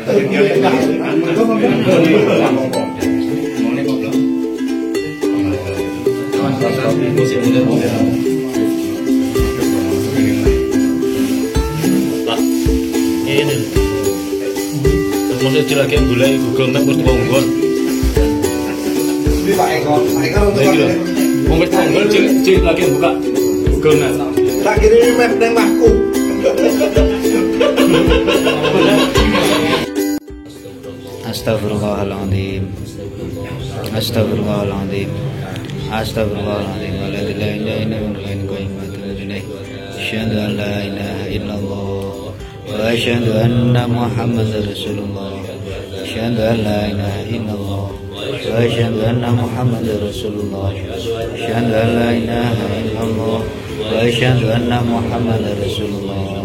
Maksudnya lagi gulai Google Map mesti bonggol. Ini Pak Eko untuk Mau mesti bonggol ciri lagi buka Google Map. tak kirim map neng mahku. Astagfirullahaladzim. Astagfirullahaladzim. Astagfirullahaladzim. La ilaha illallah. Asyhadu an la ilaha illallah. Wa asyhadu anna Muhammadar Rasulullah. Asyhadu an la ilaha illallah. Wa asyhadu anna Muhammadar Rasulullah. Asyhadu an la ilaha illallah. Wa asyhadu anna Muhammadar Rasulullah.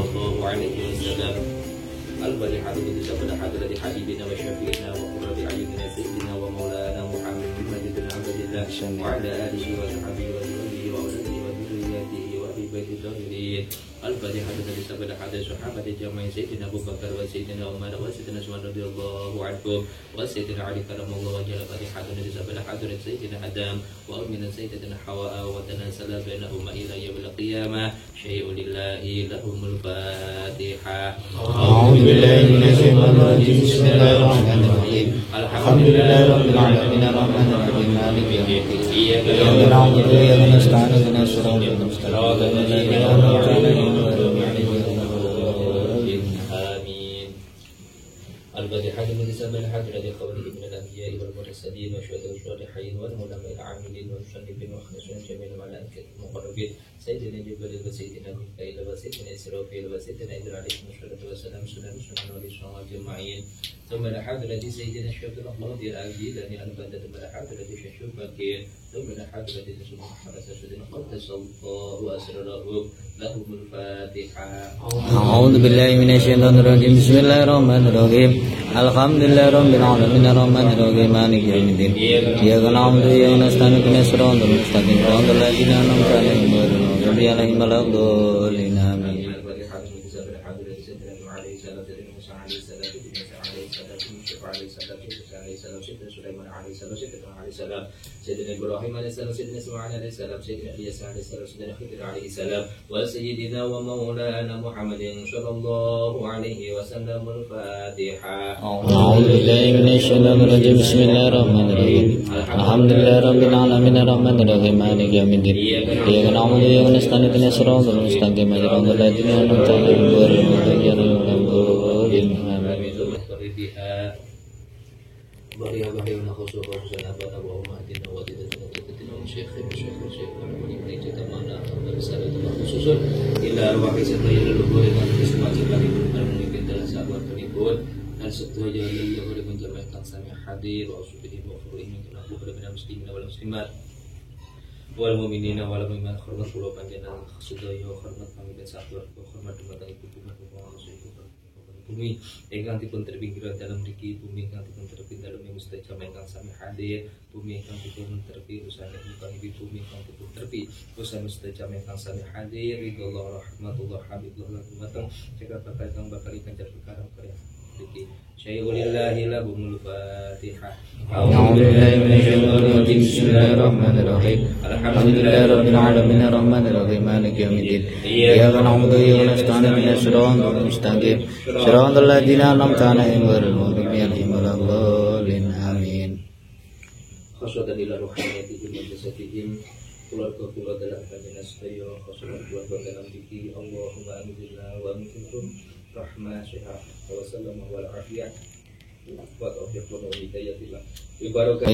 البارحة بسبب حضرة حبيبنا وشفيعنا وقرة أعيننا سيدنا ومولانا محمد بن عبد الله وعلى آله وصحبه وسلم وأولاده وذرياته وأهل بيت الطاهرين. الفاتحة بسبب حضرة صحابة جمع سيدنا أبو بكر وسيدنا عمر وسيدنا عثمان رضي الله عنهم وسيدنا علي كرم الله وجل. الفاتحة بسبب حضرة سيدنا آدم وأمنا سيدنا حواء وتناسل بينهما إلى يوم القيامة. شيء لله لهم الفاتحة. أعوذ بالله من الشيطان الرجيم. بسم الله الرحمن الرحيم. الحمد لله رب العالمين الرحمن الرحيم مالك يوم الدين. إياك نعبد وإياك نستعين اهدنا الصراط المستقيم الذين أنعمت عليهم غير المغضوب عليهم. آمين. الفاتحة بسبب حضرة قوله من الأنبياء والمرسلين والشهداء والصالحين والعلماء العاملين والمصنفين والمخلصين جميع الملائكة المقربين سيدنا جبريل وسيدنا ميكائيل وسيدنا إسرافيل وسيدنا إدريس عليه الصلاة والسلام سنن سنن والإسلام أجمعين. ثم لحضرة سيدنا الشيخ الأحمدي العجيلاني البدر ثم لحضرة الشيخ البكير ثم لحضرة سيدنا محمد سيدنا قدس الله وأسراره لهم الفاتحة. أعوذ بالله من الشيطان الرجيم. بسم الله الرحمن الرحيم. الحمد لله رب العالمين الرحمن الرحيم مالك يوم الدين. إياك نعبد وإياك نستعين اهدنا الصراط المستقيم صراط الذين أنعمت عليهم غير المغضوب عليهم ولا الضالين آمين. سيدنا إبراهيم عليه السلام سيدنا إسماعيل عليه السلام سيدنا إلياس عليه السلام سيدنا خضر عليه السلام وسيدنا ومولانا محمد صلى الله عليه وسلم. الفاتحة. أعوذ بالله من الشيطان الرجيم. بسم الله الرحمن الرحيم. الحمد لله رب العالمين الرحمن الرحيم مالك يوم الدين. إياك نعبد وإياك نستعين اهدنا الصراط المستقيم صراط الذين أنعمت عليهم غير المغضوب عليهم ولا الضالين آمين. باري باري ونخصو خصوصا أبانا وأمهاتنا ووالدتنا وجدتنا ومشايخنا ومن جتمانا برسالة الله خصوصا إلى أرواح سيدنا الأخوة yang semakin kali memimpin dalam sahabat penibun dan setuju yang boleh menjalankan sami hadir wa usubihi wa furuhi min abu pada muslimin wal muslimat wal mu'minin wal mu'minat hormat kula panjenengan sedaya hormat pamitan sahabat hormat dumateng ibu bumi ingkang dipun terpinggiran dalam mriki bumi ingkang dipun terping dalam mustajab ingkang sami hadir bumi ingkang dipun terpi usane ingkang bumi ingkang dipun terpi usane mustajab ingkang sami hadir ridho rahmatullah habibullah dumateng cekap bakal kang bakal panjang perkara karya mriki syai'ulillahi lahumul fatihah. أعوذ بالله من الشيطان الرجيم. بسم الله الرحمن الرحيم. الحمد لله رب العالمين الرحمن الرحيم مالك يوم الدين. إياك نعبد وإياك نستعين اهدنا الصراط المستقيم صراط الذين أنعمت عليهم غير المغضوب عليهم ولا الضالين آمين. Khoswatan ila ruhaniyatihim wa jasadihim keluarga dalam panjenengan sedaya khoswatan keluarga dalam diki Allahumma aminillah wa aminkum rahmah syihah wa sallam wa al-afiyah wa taufiq wa hidayatillah ibarakah.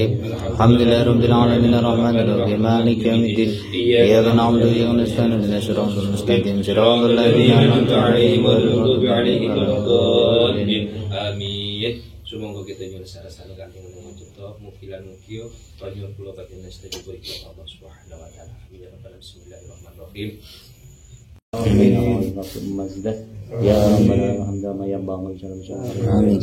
Alhamdulillah rabbil alamin arrahmanir rahim maliki yaumiddin. Iyyaka na'budu wa iyyaka nasta'in ihdinas siratal mustaqim siratal ladzina an'amta 'alaihim ghairil maghdubi 'alaihim waladdallin. Amin. Sumangga kita nyelesaikan kanthi menunggu contoh mukilan mukio panjur kula panjenengan sedaya diberi Allah Subhanahu wa taala. Bismillahirrahmanirrahim. Ya Rabbana hamdama ya bangal jalan amin.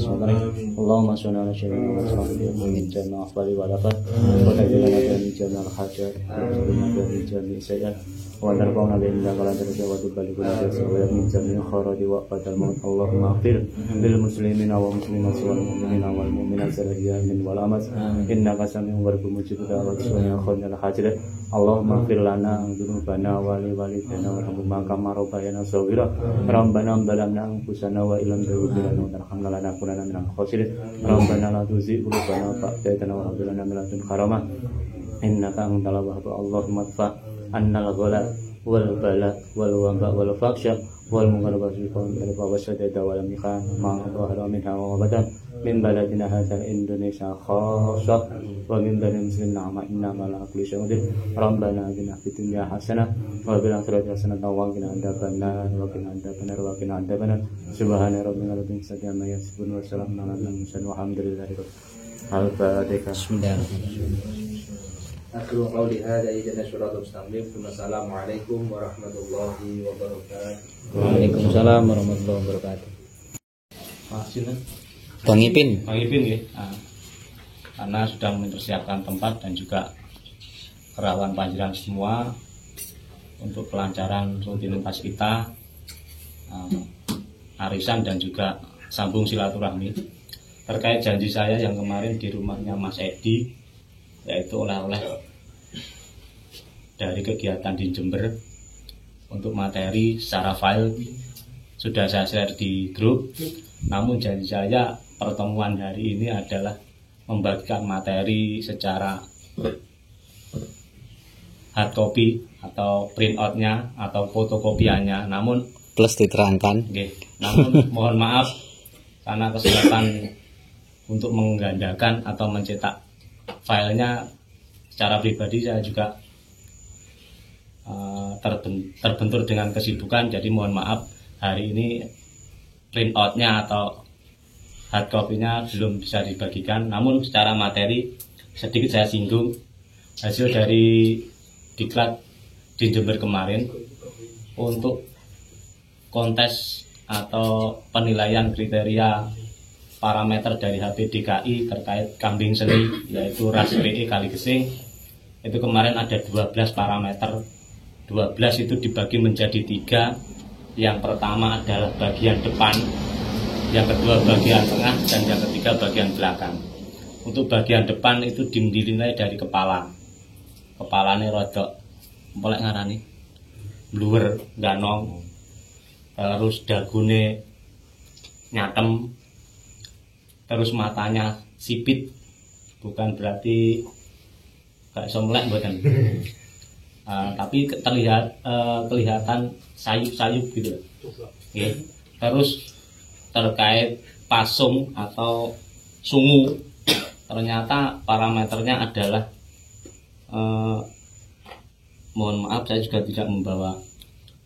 Allahumma sholli ala sayyidina Muhammad min jannah afdali wa lafat wa tajilana min jannah al-hajat wa min jannah sayyid wa narfa'na bi inna qala wa tuballighuna bi min jannah kharaj wa qatal maut. Allahumma ighfir lil muslimina wa muslimat wal mu'minina wal mu'minat al-ahya'i wal amwat innaka sami'un qaribun mujibud da'wat ya khairul hajat. Allahumma ighfir lana dzunubana wa li walidina warhamhuma kama rabbayana shaghira. Rabbana balamna anfusana wa illam taghfir lana wa tarhamna lanakunanna minal khasirin. Rabbana la tuzigh qulubana ba'da idh hadaytana wa hab lana min ladunka rahmah innaka antal wahhab. Allahumma adfa' annal ghala wal bala wal waba wal faksha wal munkar wal fahsya wal syadada wal mikhan ma dhahara minha wa batan min baladina hadza Indonesia khassah wa min bani muslimin ma inna ala kulli syai'in qadir. Rabbana atina fid dunya hasanah wa fil akhirati hasanah wa qina adzabannar wa qina adzabannar wa qina adzabannar. Subhana rabbika rabbil izzati amma yasifun wa salamun alal mursalin walhamdulillahi rabbil alamin. Bismillahirrahmanirrahim. Akhiru qawli hadza ijana syuratul mustamlim. Assalamualaikum warahmatullahi wabarakatuh. Waalaikumsalam warahmatullahi wabarakatuh. Bang Ipin ya. Karena sudah mempersiapkan tempat dan juga kerawan panjenengan semua untuk kelancaran rutinitas kita, arisan dan juga sambung silaturahmi terkait janji saya yang kemarin di rumahnya Mas Edi, yaitu oleh-oleh dari kegiatan di Jember. Untuk materi secara file sudah saya share di grup, namun janji saya pertemuan hari ini adalah membagikan materi secara hard copy atau print outnya atau fotokopiannya. Namun Plus diterangkan. Namun mohon maaf karena kesulitan untuk menggandakan atau mencetak filenya secara pribadi, saya juga terbentur dengan kesibukan, jadi mohon maaf hari ini print outnya atau hard copy-nya belum bisa dibagikan. Namun secara materi sedikit saya singgung hasil dari diklat di Jember kemarin untuk kontes atau penilaian kriteria parameter dari HPDKI terkait kambing seni, yaitu ras PE Kaligesing. Itu kemarin ada 12 parameter. 12 itu dibagi menjadi 3. Yang pertama adalah bagian depan, yang kedua bagian tengah, dan yang ketiga bagian belakang. Untuk bagian depan itu dinilai dari kepala. Kepalanya rodok empolek ngarani bluwer, ganong, terus dagune nyatem, terus matanya sipit, bukan berarti gak iso melek mboten. Tapi kelihatan sayup-sayup gitu. Okay. Terus terkait pasung atau sungu, ternyata parameternya adalah mohon maaf saya juga tidak membawa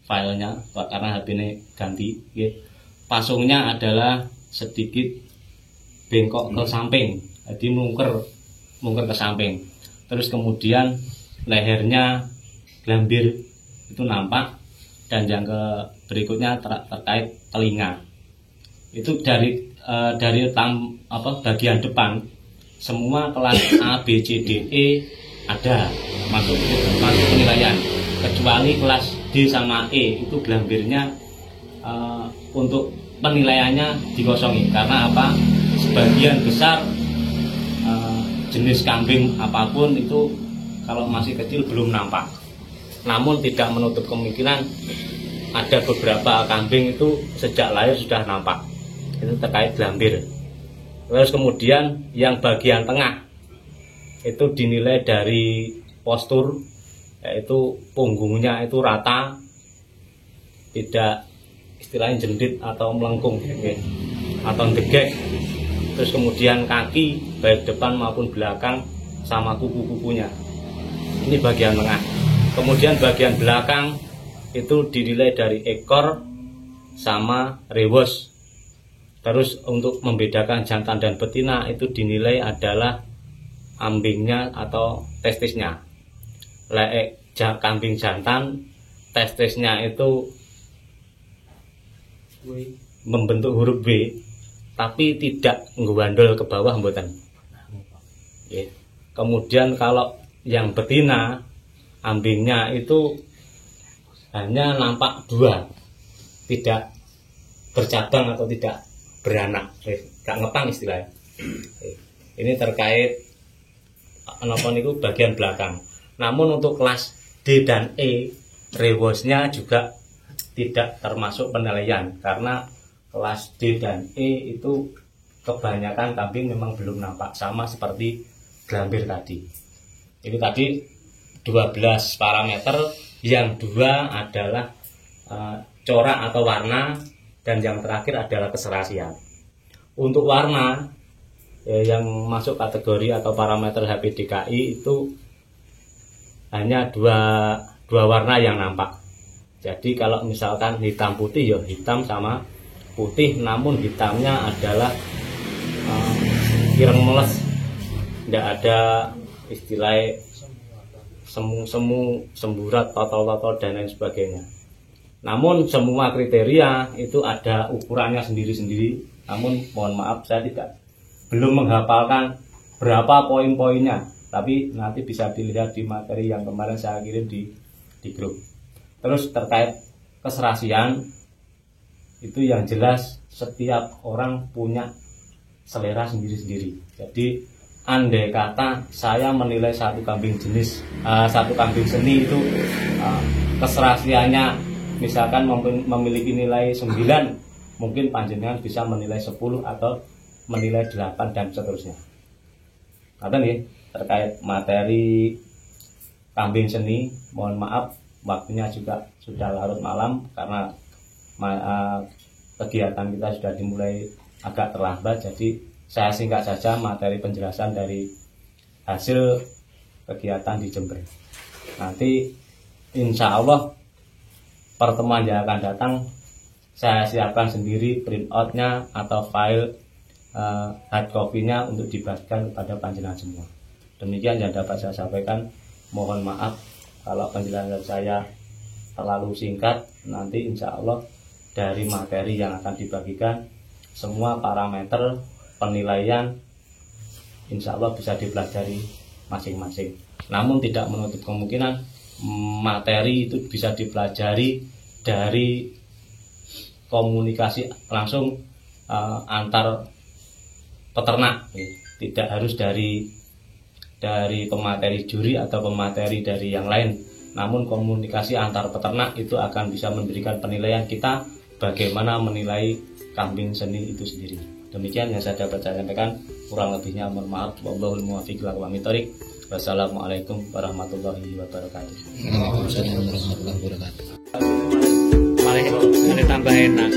filenya karena HP ini ganti. Okay. Pasungnya adalah sedikit bengkok ke samping, jadi mungker ke samping. Terus kemudian lehernya gambir itu nampak, dan yang berikutnya terkait telinga. Itu dari bagian depan semua kelas A, B, C, D, E ada masuk penilaian, kecuali kelas D sama E itu gambirnya untuk penilaiannya dikosongi. Karena apa? Sebagian besar jenis kambing apapun itu kalau masih kecil belum nampak. Namun tidak menutup kemungkinan ada beberapa kambing itu sejak lahir sudah nampak. Itu terkait gambir. Terus kemudian yang bagian tengah itu dinilai dari postur, yaitu punggungnya itu rata, tidak istilahnya jendit atau melengkung, atau degek. Terus kemudian kaki baik depan maupun belakang sama kuku-kukunya. Ini bagian tengah. Kemudian bagian belakang itu dinilai dari ekor sama rewos. Terus untuk membedakan jantan dan betina itu dinilai adalah ambingnya atau testisnya. Kambing jantan testisnya itu membentuk huruf B tapi tidak nggandol ke bawah mboten. Nggih. Kemudian kalau yang betina ambingnya itu hanya nampak 2, tidak bercabang atau tidak beranak, gak ngepang istilahnya. Ini terkait napa niku bagian belakang. Namun untuk kelas D dan E rewosnya juga tidak termasuk penilaian karena kelas D dan E itu kebanyakan kambing memang belum nampak, sama seperti glambir tadi. Ini tadi 12 parameter, yang 2 adalah corak atau warna, dan yang terakhir adalah keserasian. Untuk warna yang masuk kategori atau parameter HPDKI itu hanya dua warna yang nampak. Jadi kalau misalkan hitam putih ya hitam sama putih, namun hitamnya adalah ireng meles, tidak ada istilah semu, semburat, totol-totol dan lain sebagainya. Namun semua kriteria itu ada ukurannya sendiri-sendiri. Namun mohon maaf saya belum menghafalkan berapa poin-poinnya, tapi nanti bisa dilihat di materi yang kemarin saya kirim di grup. Terus terkait keserasian itu yang jelas setiap orang punya selera sendiri-sendiri. Jadi andai kata saya menilai satu kambing jenis, satu kambing seni itu keserasiannya misalkan memiliki nilai 9, mungkin panjenengan bisa menilai 10 atau menilai 8 dan seterusnya. Kata nih terkait materi kambing seni, mohon maaf waktunya juga sudah larut malam karena kegiatan kita sudah dimulai agak terlambat, jadi saya singkat saja materi penjelasan dari hasil kegiatan di Jember. Nanti insya Allah pertemuan yang akan datang saya siapkan sendiri print outnya atau file hard copy-nya untuk dibagikan kepada panjenengan semua. Demikian yang dapat saya sampaikan. Mohon maaf kalau penjelasan saya terlalu singkat. Nanti insya Allah dari materi yang akan dibagikan semua parameter penilaian insya Allah bisa dipelajari masing-masing. Namun tidak menutup kemungkinan materi itu bisa dipelajari dari komunikasi langsung antar peternak, tidak harus dari pemateri juri atau pemateri dari yang lain. Namun komunikasi antar peternak itu akan bisa memberikan penilaian kita bagaimana menilai kambing seni itu sendiri. Demikian yang saya dapat saya sampaikan, kurang lebihnya mohon maaf. Wallahul muwaffiq ila aqwamit thoriq. Wassalamualaikum warahmatullahi wabarakatuh. Waalaikumsalam warahmatullahi wabarakatuh. Malah tambah enak.